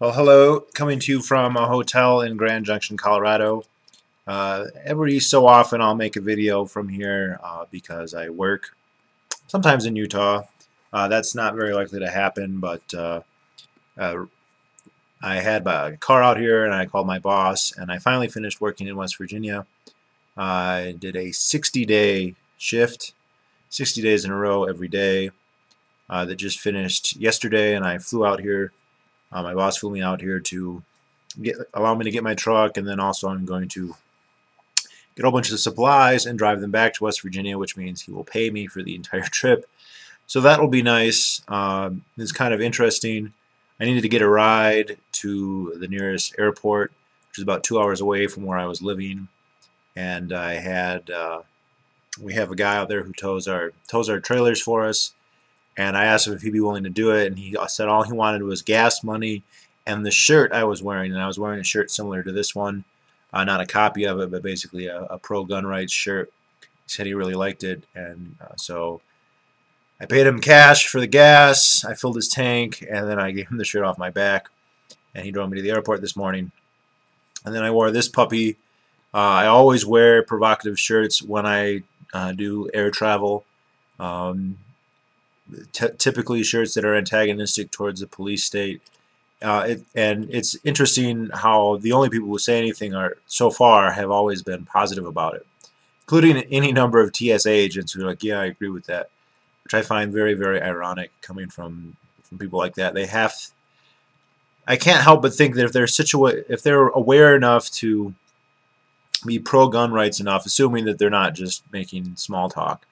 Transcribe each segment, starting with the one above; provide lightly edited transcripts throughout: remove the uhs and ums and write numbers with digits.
Well, hello, coming to you from a hotel in Grand Junction, Colorado. Every so often I'll make a video from here because I work sometimes in Utah. That's not very likely to happen, but uh, I had my car out here and I called my boss and I finally finished working in West Virginia. I did a 60-day shift, 60 days in a row every day that just finished yesterday, and I flew out here. My boss flew me out here to allow me to get my truck, and then also I'm going to get a whole bunch of supplies and drive them back to West Virginia, which means he will pay me for the entire trip. So that'll be nice. It's kind of interesting. I needed to get a ride to the nearest airport, which is about 2 hours away from where I was living, and we have a guy out there who tows our trailers for us. And I asked him if he'd be willing to do it, and he said all he wanted was gas money and the shirt I was wearing. And I was wearing a shirt similar to this one, not a copy of it, but basically a pro-gun rights shirt. He said he really liked it, and so I paid him cash for the gas. I filled his tank, and then I gave him the shirt off my back, and he drove me to the airport this morning. And then I wore this puppy. I always wear provocative shirts when I do air travel. Typically shirts that are antagonistic towards the police state. And it's interesting how the only people who say anything so far have always been positive about it, including any number of TSA agents who are like, yeah, I agree with that, which I find very, very ironic coming from people like that. I can't help but think that if they're aware enough to be pro-gun rights enough, assuming that they're not just making small talk,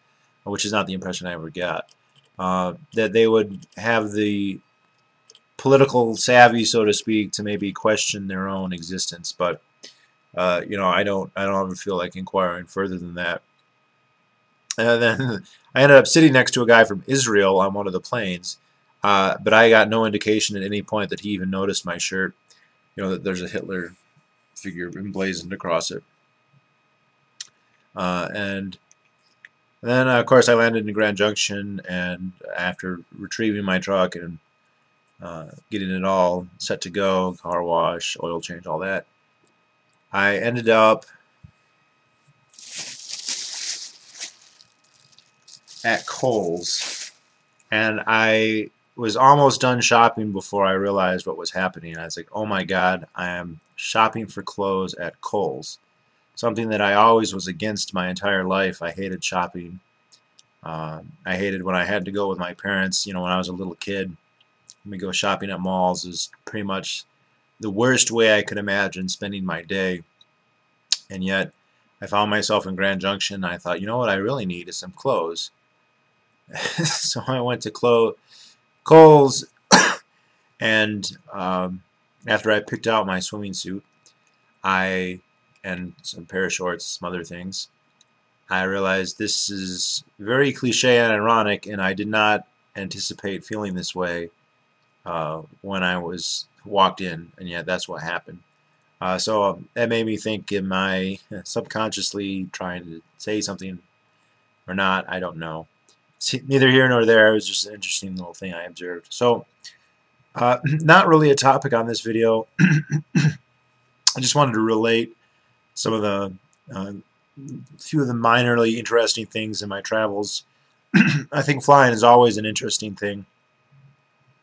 which is not the impression I ever get, that they would have the political savvy, so to speak, to maybe question their own existence. But I don't ever feel like inquiring further than that. And then I ended up sitting next to a guy from Israel on one of the planes, but I got no indication at any point that he even noticed my shirt. That there's a Hitler figure emblazoned across it. And then, of course, I landed in Grand Junction, and after retrieving my truck and getting it all set to go, car wash, oil change, all that, I ended up at Kohl's, and I was almost done shopping before I realized what was happening. I was like, oh my God, I am shopping for clothes at Kohl's. Something that I always was against my entire life. I hated shopping. I hated when I had to go with my parents. When I was a little kid, we go shopping at malls is pretty much the worst way I could imagine spending my day. And yet, I found myself in Grand Junction, and I thought, you know what I really need is some clothes. So I went to Kohl's, and after I picked out my swimming suit, and some pair of shorts, some other things, I realized this is very cliche and ironic, and I did not anticipate feeling this way when I walked in, and yet that's what happened. So that made me think, am I subconsciously trying to say something or not? I don't know. Neither here nor there. It was just an interesting little thing I observed. So not really a topic on this video. I just wanted to relate some of the few of the minorly interesting things in my travels. I think flying is always an interesting thing.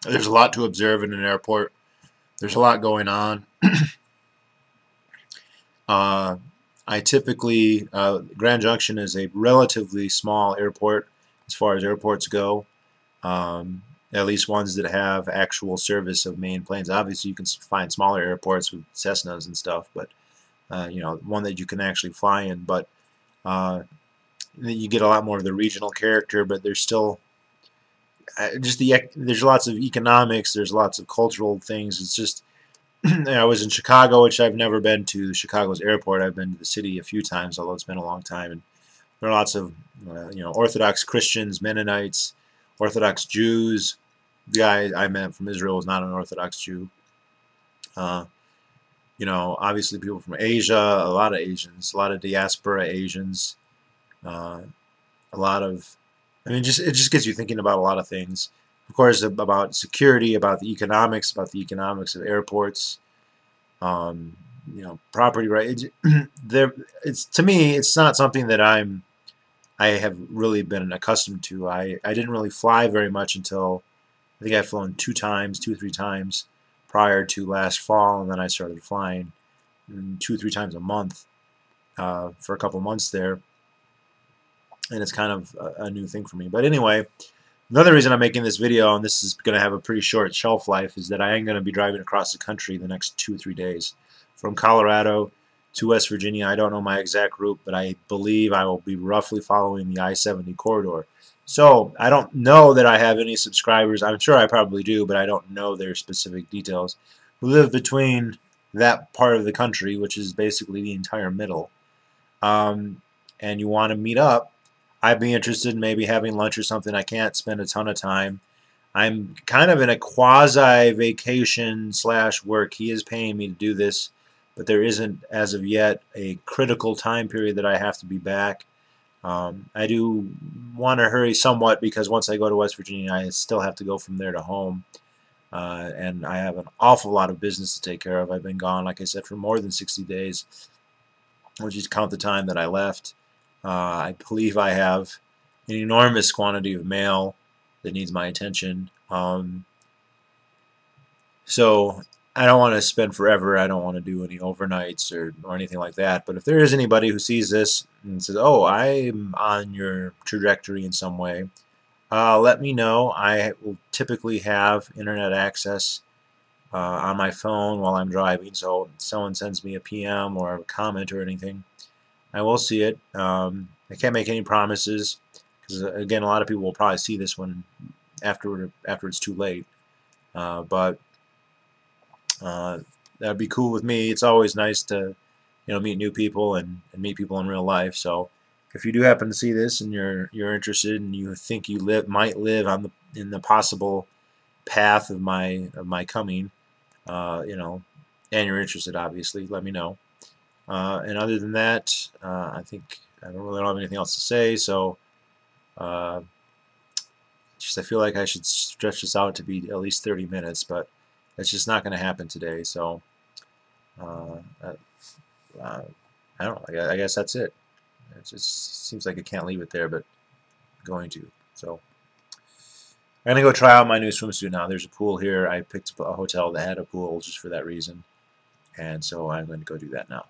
There's a lot to observe in an airport. There's a lot going on. I typically, Grand Junction is a relatively small airport as far as airports go. At least ones that have actual service of main planes. Obviously, you can find smaller airports with Cessnas and stuff, but one that you can actually fly in. But you get a lot more of the regional character, but there's still there's lots of economics, there's lots of cultural things. It's just I was in Chicago, which I've never been to Chicago's airport. I've been to the city a few times, although it's been a long time. And there are lots of Orthodox Christians, Mennonites, Orthodox Jews. The guy I met from Israel was not an Orthodox Jew. Obviously people from Asia, a lot of Asians, a lot of diaspora Asians, a lot of, it just gets you thinking about a lot of things. of course, about security, about the economics of airports, property rights. It's to me, it's not something that I have really been accustomed to. I didn't really fly very much until I think I've flown 2 times, 3 times prior to last fall, and then I started flying 2 or 3 times a month for a couple months there, and it's kind of a new thing for me. But anyway, another reason I'm making this video, and this is going to have a pretty short shelf life, is that I am going to be driving across the country the next 2 or 3 days from Colorado to West Virginia. I don't know my exact route, but I believe I will be roughly following the I-70 corridor. So I don't know that I have any subscribers. I'm sure I probably do, but I don't know their specific details, who live between that part of the country, which is basically the entire middle, and you want to meet up. I'd be interested in maybe having lunch or something. I can't spend a ton of time. I'm kind of in a quasi-vacation / work. He is paying me to do this, but there isn't, as of yet, a critical time period that I have to be back. I do want to hurry somewhat because once I go to West Virginia, I still have to go from there to home. And I have an awful lot of business to take care of. I've been gone, like I said, for more than 60 days, which is count the time that I left. I believe I have an enormous quantity of mail that needs my attention. So I don't want to spend forever. I don't want to do any overnights or anything like that. But if there is anybody who sees this and says, oh, I'm on your trajectory in some way, let me know. I will typically have internet access on my phone while I'm driving. So if someone sends me a PM or a comment or anything, I will see it. I can't make any promises because, again, a lot of people will probably see this one after it's too late. But that'd be cool with me. It's always nice to, meet new people and meet people in real life. So if you do happen to see this and you're interested and you think you might live in the possible path of my coming, and you're interested, obviously, let me know. And other than that, I think I don't have anything else to say. So I feel like I should stretch this out to be at least 30 minutes, but it's just not going to happen today. So I don't know. I guess that's it. It just seems like I can't leave it there, but I'm going to. So I'm going to go try out my new swimsuit now. There's a pool here. I picked up a hotel that had a pool just for that reason. And so I'm going to go do that now.